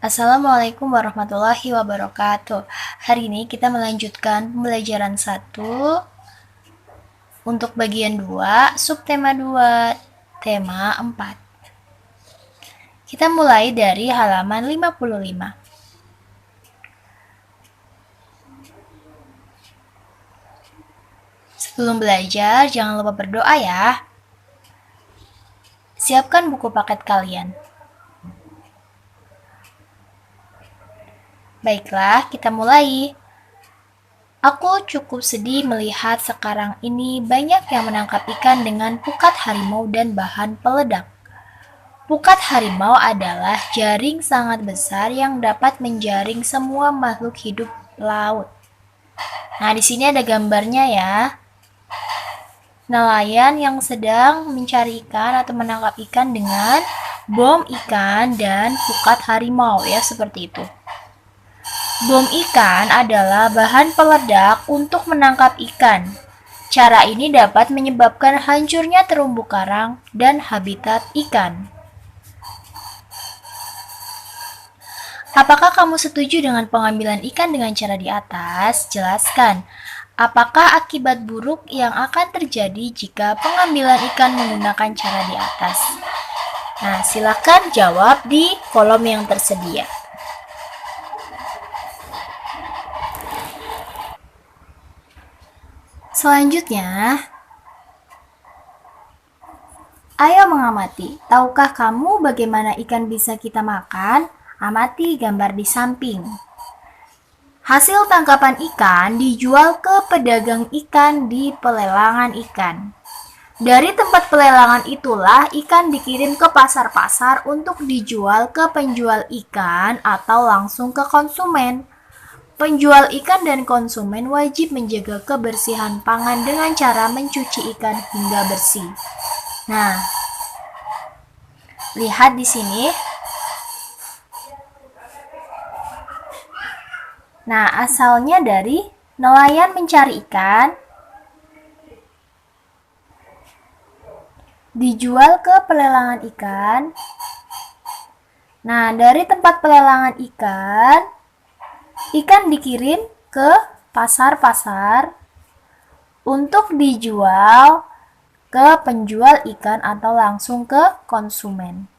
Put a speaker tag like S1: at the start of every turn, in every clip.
S1: Assalamualaikum warahmatullahi wabarakatuh. Hari ini kita melanjutkan pembelajaran 1 untuk bagian 2, subtema 2, tema 4. Kita mulai dari halaman 55. Sebelum belajar, jangan lupa berdoa ya. Siapkan buku paket kalian. Baiklah, kita mulai. Aku cukup sedih melihat sekarang ini banyak yang menangkap ikan dengan pukat harimau dan bahan peledak. Pukat harimau adalah jaring sangat besar yang dapat menjaring semua makhluk hidup laut. Nah, di sini ada gambarnya ya. Nelayan yang sedang mencari ikan atau menangkap ikan dengan bom ikan dan pukat harimau ya, seperti itu. Bom ikan adalah bahan peledak untuk menangkap ikan. Cara ini dapat menyebabkan hancurnya terumbu karang dan habitat ikan. Apakah kamu setuju dengan pengambilan ikan dengan cara di atas? Jelaskan. Apakah akibat buruk yang akan terjadi jika pengambilan ikan menggunakan cara di atas? Nah, silakan jawab di kolom yang tersedia. Selanjutnya, ayo mengamati. Tahukah kamu bagaimana ikan bisa kita makan? Amati gambar di samping. Hasil tangkapan ikan dijual ke pedagang ikan di pelelangan ikan. Dari tempat pelelangan itulah ikan dikirim ke pasar-pasar untuk dijual ke penjual ikan atau langsung ke konsumen. Penjual ikan dan konsumen wajib menjaga kebersihan pangan dengan cara mencuci ikan hingga bersih. Nah, lihat di sini. Nah, asalnya dari nelayan mencari ikan, dijual ke pelelangan ikan. Nah, dari tempat pelelangan ikan, ikan dikirim ke pasar-pasar untuk dijual ke penjual ikan atau langsung ke konsumen.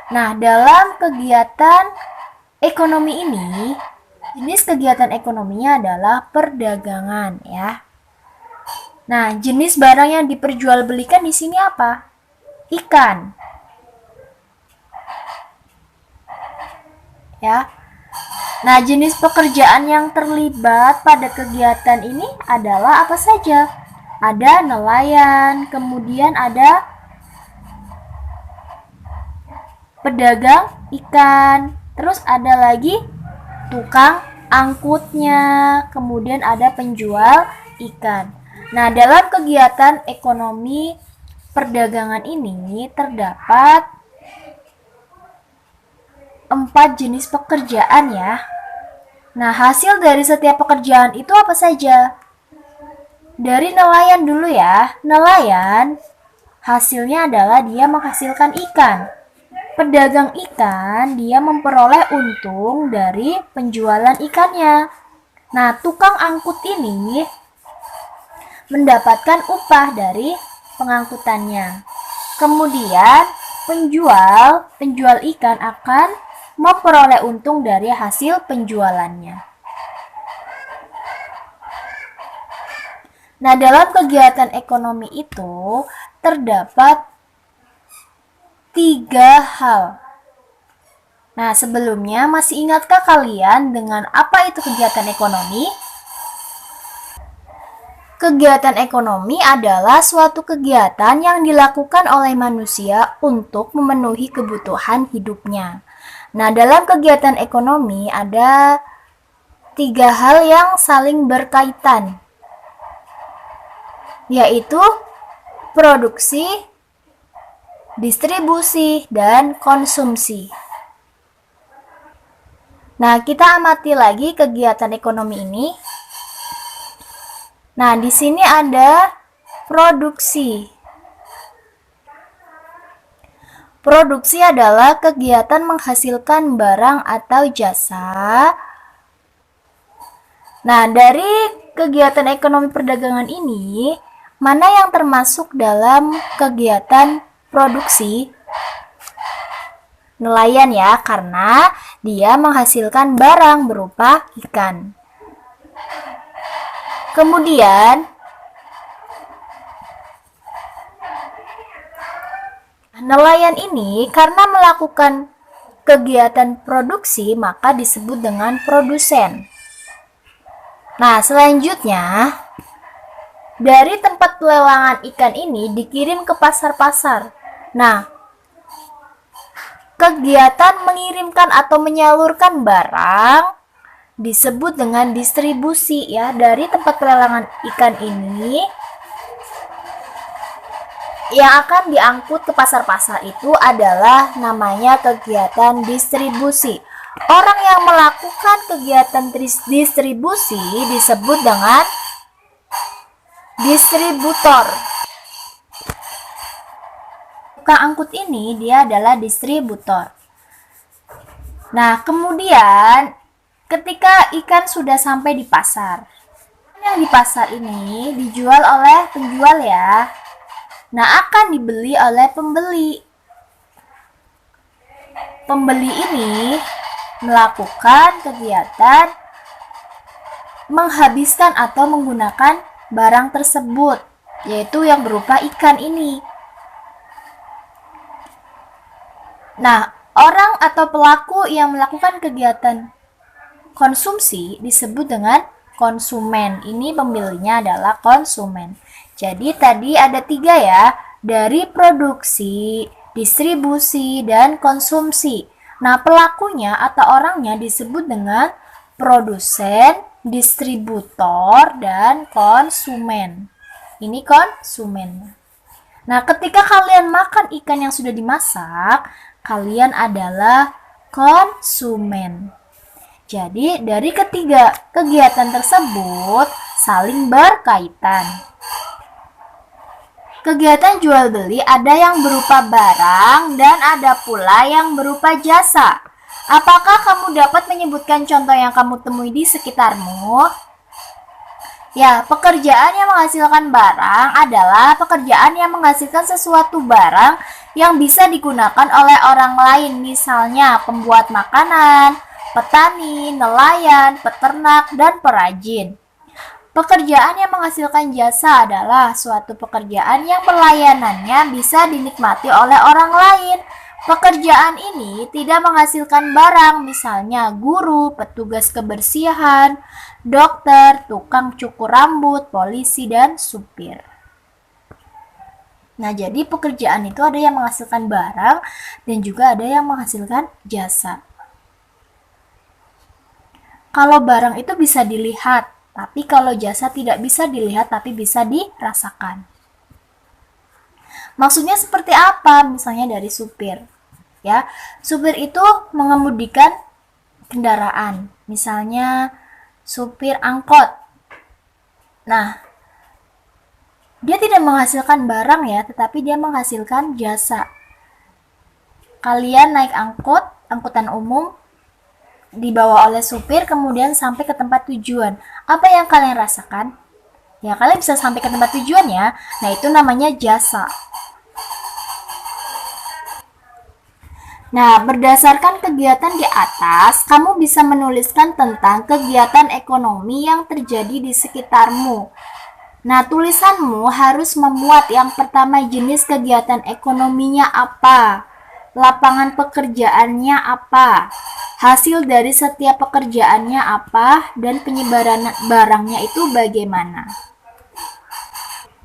S1: Nah, dalam kegiatan ekonomi ini, jenis kegiatan ekonominya adalah perdagangan ya. Nah, jenis barang yang diperjualbelikan di sini apa? Ikan. Ya. Nah, jenis pekerjaan yang terlibat pada kegiatan ini adalah apa saja? Ada nelayan, kemudian ada pedagang ikan, terus ada lagi tukang angkutnya, kemudian ada penjual ikan. Nah, dalam kegiatan ekonomi perdagangan ini terdapat 4 jenis pekerjaan ya. Nah, hasil dari setiap pekerjaan itu apa saja? Dari nelayan dulu ya. Nelayan hasilnya adalah dia menghasilkan ikan. Pedagang ikan dia memperoleh untung dari penjualan ikannya. Nah, tukang angkut ini mendapatkan upah dari pengangkutannya. Kemudian penjual ikan akan memperoleh untung dari hasil penjualannya. Nah, dalam kegiatan ekonomi itu terdapat 3 hal. Nah, sebelumnya masih ingatkah kalian dengan apa itu kegiatan ekonomi? Kegiatan ekonomi adalah suatu kegiatan yang dilakukan oleh manusia untuk memenuhi kebutuhan hidupnya. Nah, dalam kegiatan ekonomi ada 3 hal yang saling berkaitan, yaitu produksi, distribusi, dan konsumsi. Nah, kita amati lagi kegiatan ekonomi ini. Nah, di sini ada produksi. Produksi adalah kegiatan menghasilkan barang atau jasa. Nah, dari kegiatan ekonomi perdagangan ini, mana yang termasuk dalam kegiatan produksi? Nelayan ya, karena dia menghasilkan barang berupa ikan. Kemudian, nelayan ini karena melakukan kegiatan produksi maka disebut dengan produsen. Nah, selanjutnya dari tempat pelelangan ikan ini dikirim ke pasar-pasar. Nah, kegiatan mengirimkan atau menyalurkan barang disebut dengan distribusi ya. Dari tempat pelelangan ikan ini yang akan diangkut ke pasar-pasar itu adalah namanya kegiatan distribusi. Orang yang melakukan kegiatan distribusi disebut dengan distributor. Tukang angkut ini dia adalah distributor. Nah, kemudian ketika ikan sudah sampai di pasar, yang di pasar ini dijual oleh penjual ya. Nah, akan dibeli oleh pembeli. Pembeli ini melakukan kegiatan menghabiskan atau menggunakan barang tersebut, yaitu yang berupa ikan ini. Nah, orang atau pelaku yang melakukan kegiatan konsumsi disebut dengan konsumen. Ini pembelinya adalah konsumen. Jadi tadi ada 3 ya, dari produksi, distribusi, dan konsumsi. Nah, pelakunya atau orangnya disebut dengan produsen, distributor, dan konsumen. Ini konsumen. Nah, ketika kalian makan ikan yang sudah dimasak, kalian adalah konsumen. Jadi, dari ketiga kegiatan tersebut saling berkaitan. Kegiatan jual beli ada yang berupa barang dan ada pula yang berupa jasa. Apakah kamu dapat menyebutkan contoh yang kamu temui di sekitarmu? Ya, pekerjaan yang menghasilkan barang adalah pekerjaan yang menghasilkan sesuatu barang yang bisa digunakan oleh orang lain, misalnya pembuat makanan, petani, nelayan, peternak, dan perajin. Pekerjaan yang menghasilkan jasa adalah suatu pekerjaan yang pelayanannya bisa dinikmati oleh orang lain. Pekerjaan ini tidak menghasilkan barang, misalnya guru, petugas kebersihan, dokter, tukang cukur rambut, polisi, dan supir. Nah, jadi pekerjaan itu ada yang menghasilkan barang dan juga ada yang menghasilkan jasa. Kalau barang itu bisa dilihat, tapi kalau jasa tidak bisa dilihat tapi bisa dirasakan. Maksudnya seperti apa? Misalnya dari supir. Ya, supir itu mengemudikan kendaraan. Misalnya supir angkot. Nah, dia tidak menghasilkan barang ya, tetapi dia menghasilkan jasa. Kalian naik angkutan umum, dibawa oleh supir, kemudian sampai ke tempat tujuan. Apa yang kalian rasakan? Ya, kalian bisa sampai ke tempat tujuan ya. Nah, itu namanya jasa. Nah, berdasarkan kegiatan di atas, kamu bisa menuliskan tentang kegiatan ekonomi yang terjadi di sekitarmu. Nah, tulisanmu harus memuat yang pertama jenis kegiatan ekonominya apa, lapangan pekerjaannya apa, hasil dari setiap pekerjaannya apa, dan penyebaran barangnya itu bagaimana.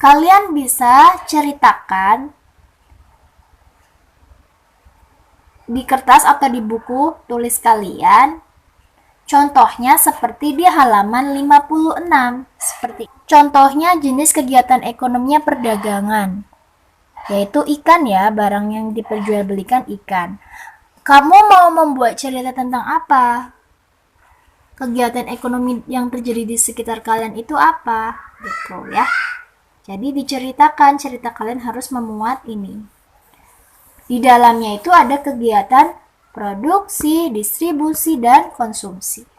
S1: Kalian bisa ceritakan di kertas atau di buku tulis kalian. Contohnya seperti di halaman 56. Contohnya jenis kegiatan ekonominya perdagangan, yaitu ikan ya, barang yang diperjualbelikan ikan. Kamu mau membuat cerita tentang apa? Kegiatan ekonomi yang terjadi di sekitar kalian itu apa? Gitu ya. Jadi diceritakan, cerita kalian harus memuat ini. Di dalamnya itu ada kegiatan produksi, distribusi, dan konsumsi.